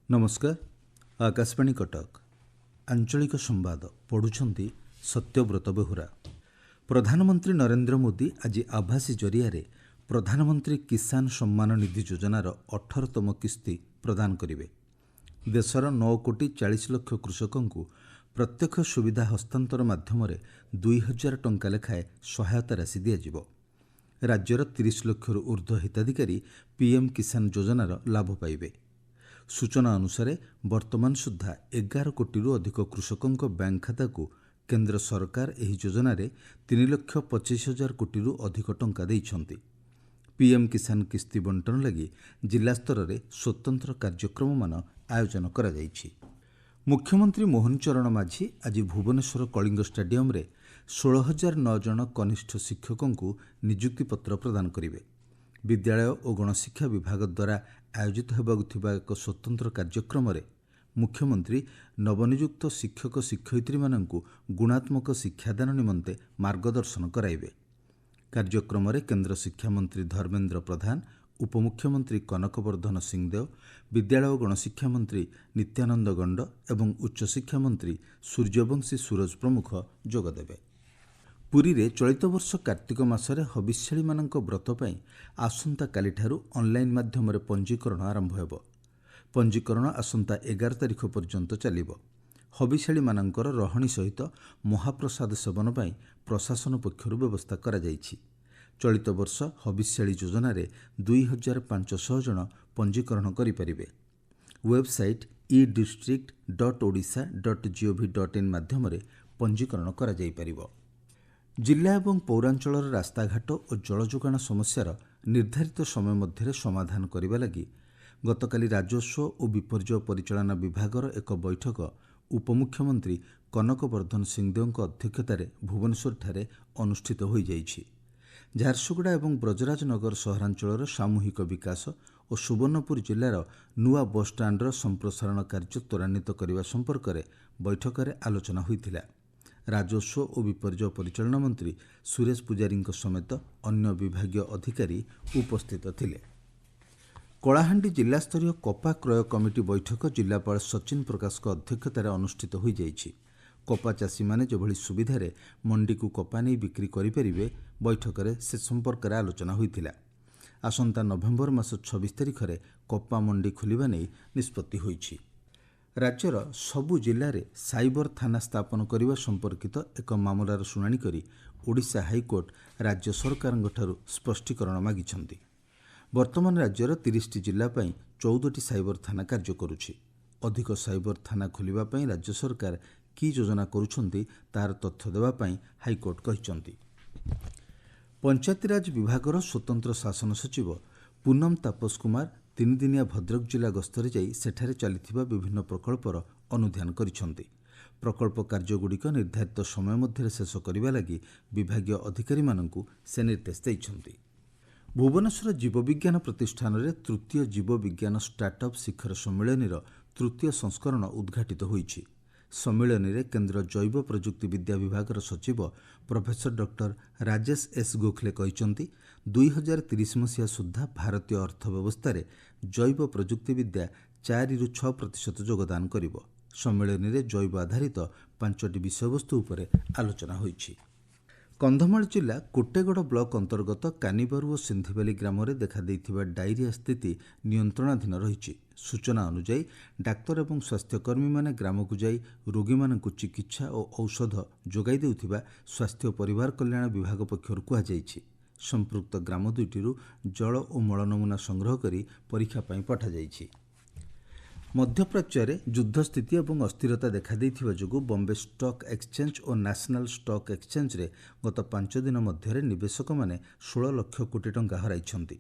नमस्कार। आकाशवाणी कटक आंचलिक संवाद पढ़ुछंती सत्यव्रत बेहुरा। प्रधानमंत्री नरेंद्र मोदी आज आभासी जरिया प्रधानमंत्री किसान सम्मान निधि योजनार 18तम किस्ती प्रदान करेंगे। देशर 9,40,00,000 कृषकों प्रत्यक्ष सुविधा हस्तांतर माध्यम 2,000 टंका लेखाएं सहायता राशि दिज्व। राज्यर 30 लाख ऊर्ध्व हिताधिकारी पीएम किसान योजनार लाभ पाइबे। सूचना अनुसार वर्तमान सुधा 11 कोटी अधिक कृषकों बैंक खाता को केंद्र सरकार एही योजना 3,25,000 कोटी अधिक टंका देइछंती। पीएम किसान किस्ती बंटन लगी जिला स्तर में स्वतंत्र कार्यक्रम मान आयोजन करा जाइछि। मुख्यमंत्री मोहन चरण माझी आज भुवनेश्वर कलिंग स्टेडियम रे 16,009 जन कनिष्ठ शिक्षकों को नियुक्ति पत्र प्रदान करेंगे। विद्यालय और गणशिक्षा विभाग द्वारा आयोजित होगा एक स्वतंत्र कार्यक्रम रे मुख्यमंत्री नवनियुक्त शिक्षक शिक्षयित्री माननकु गुणात्मक शिक्षादान निमंते मार्गदर्शन कराइबे। कार्यक्रम रे केंद्र शिक्षा मंत्री धर्मेंद्र प्रधान, उपमुख्यमंत्री कनकवर्धन सिंहदेव, विद्यालय और गणशिक्षा मंत्री नित्यानंद गंड एवं उच्चशिक्षा मंत्री सूर्यवंशी सूरज प्रमुख जोगदेवे। पुरी रे चलित वर्ष कार्तिक मासरे हबिष्याळी मानक व्रत पई आसंता काली ठारू ऑनलाइन माध्यम रे पंजीकरण आरंभ हेबो। पंजीकरण आसंता 11 तारिख पर्यंत चलिबो। हबिष्याळी मानकर रहणी सहित महाप्रसाद सेवन पई प्रशासन पक्षरु व्यवस्था करा जाइछि। चलित वर्ष हबिष्याळी योजना रे 2,500 जन पंजीकरण करि परिबे। वेबसाइट edistrict.odisha.gov.in माध्यम रे पंजीकरण करा जाई परिबो। जिला एवं पौरांचल रास्ताघाट और जलजोगाण समस्यार निर्धारित समय मध्य समाधान करने लगी गतकाली राजस्व और विपर्यय परिचालना विभागर एक बैठक उपमुख्यमंत्री कनकवर्धन सिंहदेव अध्यक्षतार भुवनेश्वर ठारे अनुष्ठित हो जाइछि। झारसुगुड़ा और ब्रजराजनगर सहरांचल सामूहिक विकास और सुवर्णपुर जिलार नुआ बस स्टाण्डर संप्रसारण कार्य त्वरान्वित करने संपर्क में बैठक में आलोचना होइथिला। राजस्व और विपर्यय परिचालना मंत्री सुरेश पुजारी समेत अन्य विभागीय अधिकारी उपस्थित थिले। कलाहांडी जिला स्तरीय कपा क्रय कमिटी बैठक जिलापाल सचिन प्रकाश अध्यक्षतार अनुष्ठित हो जाइछि। कपा चाषी माने जेभली सुविधारे मंडी को कपा नहीं बिक्री करिपरिबे बैठक में से संपर्क में आलोचना होइथिला। आसंता नवेम्बर मास 26 तारिख में कपा मंडी खोलिबा नहीं निष्पत्ति होइछि। राज्यर सबु जिले में साइबर थाना स्थापन करने संपर्कित एक मामलार शुणाणी करी ओडिशा हाईकोर्ट राज्य सरकार स्पष्टीकरण मागिछंती। वर्तमान राज्यर 30 जिला 14टी साइबर थाना कार्य करुछि। अधिक साइबर थाना खोलिबा पई राज्य सरकार की योजना करुछंती तार तथ्य देबा पई हाईकोर्ट कहिछंती। पंचायतीराज विभागर स्वतंत्र शासन सचिव पूनम तापस कुमार 3 दिनिया भद्रक जिला गस्तरे जाई सेठारे चलिथिबा विभिन्न प्रकल्पर अनुध्यान करिछंती। प्रकल्प कार्यगुड़िक निर्धारित समय मध्य शेष करने लगी विभागीय अधिकारी माननकु से निर्देश दैछंती। भुवनेश्वर जीवविज्ञान प्रतिष्ठान रे तृतीय जीवविज्ञान स्टार्टअप शिखर सम्मेलन तृतीय संस्करण उद्घाटित होइछि। सम्मेलन में केंद्र जैव प्रजुक्ति विद्या विभाग सचिव professor doctor Rajesh S Gokhale कहते 2030 मसीहा सुधा भारतीय अर्थव्यवस्था रे जैव प्रजुक्ति विद्या 4-6% योगदान करिबो। सम्मेलन में जैव आधारित 5टी विषयवस्तु उपरे आलोचना होइछि। कंधमाल जिला कोटेगड़ ब्लॉक अंतर्गत कानिबारू और सिंधिबाली ग्राम में देखा देइथिबा डायरिया स्थिति नियंत्रणाधीन रहिछि। सूचना अनुसार डाक्तर और स्वास्थ्यकर्मी माने ग्राम को जाई रोगी मानकु चिकित्सा और औषध जोगाई देउथिबा स्वास्थ्य परिवार कल्याण विभाग पक्षरु कुहा जाइछि। संपृक्त ग्राम दुईटिरु जल और मल नमूना संग्रह करी परीक्षा पई पठा जाइछि। मध्यप्राच्य युद्ध स्थिति और अस्थिरता देखा देइथिबा जोगु बॉम्बे स्टॉक एक्सचेंज और नेशनल स्टॉक एक्सचेंज रे गत 5 दिन मध्य निवेशक माने 16 लाख कोटी टंका हराइछंती।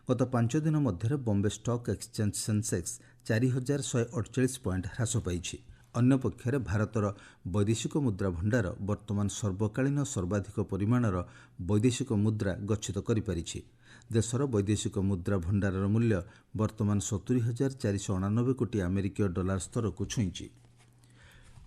गत 5 दिन मध्य Bombay stock exchange Sensex 4,148 point ह्रास पाइछि। अन्य पक्षरे भारतर वैदेशिक मुद्रा भंडार वर्तमान सर्वकालीन सर्वाधिक परिमाणर वैदेशिक मुद्रा गच्छित करिपारिछि। देशर वैदेशिक मुद्रा भंडारर मूल्य वर्तमान 70,489 कोटी अमेरिकीय डॉलर स्तर को छुईंछि।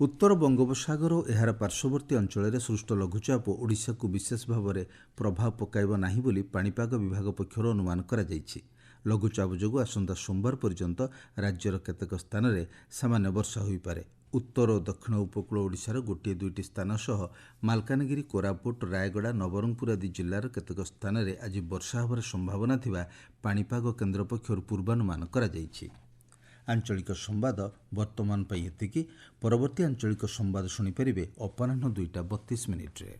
उत्तर बंगोपसागर और एहार पार्श्ववर्ती अंचल सृष्ट लघुचाप ओडिशा को विशेष भाव में प्रभाव पकाइब नाही बोली पाणीपाग विभाग पक्षर अनुमान करा जाइछि। ଲଘୁଚାପ ଯୋଗୁଁ ଆସନ୍ତା ସୋମବାର ପର୍ଯ୍ୟନ୍ତ ରାଜ୍ୟର କେତେକ ସ୍ଥାନରେ ସାମାନ୍ୟ ବର୍ଷା ହୋଇପାରେ। ଉତ୍ତର ଓ ଦକ୍ଷିଣ ଉପକୂଳ ଓଡ଼ିଶାର ଗୋଟିଏ ଦୁଇଟି ସ୍ଥାନ ସହ ମାଲକାନଗିରି, କୋରାପୁଟ, ରାୟଗଡ଼ା, ନବରଙ୍ଗପୁର ଆଦି ଜିଲ୍ଲାର କେତେକ ସ୍ଥାନରେ ଆଜି ବର୍ଷା ହେବାର ସମ୍ଭାବନା ଥିବା ପାଣିପାଗ କେନ୍ଦ୍ର ପକ୍ଷରୁ ପୂର୍ବାନୁମାନ କରାଯାଇଛି। ଆଞ୍ଚଳିକ ସମ୍ବାଦ ବର୍ତ୍ତମାନ ପାଇଁ ଏତିକି। ପରବର୍ତ୍ତୀ ଆଞ୍ଚଳିକ ସମ୍ବାଦ ଶୁଣିପାରିବେ ଅପରାହ୍ନ 2ଟା 32 ମିନିଟ୍ରେ।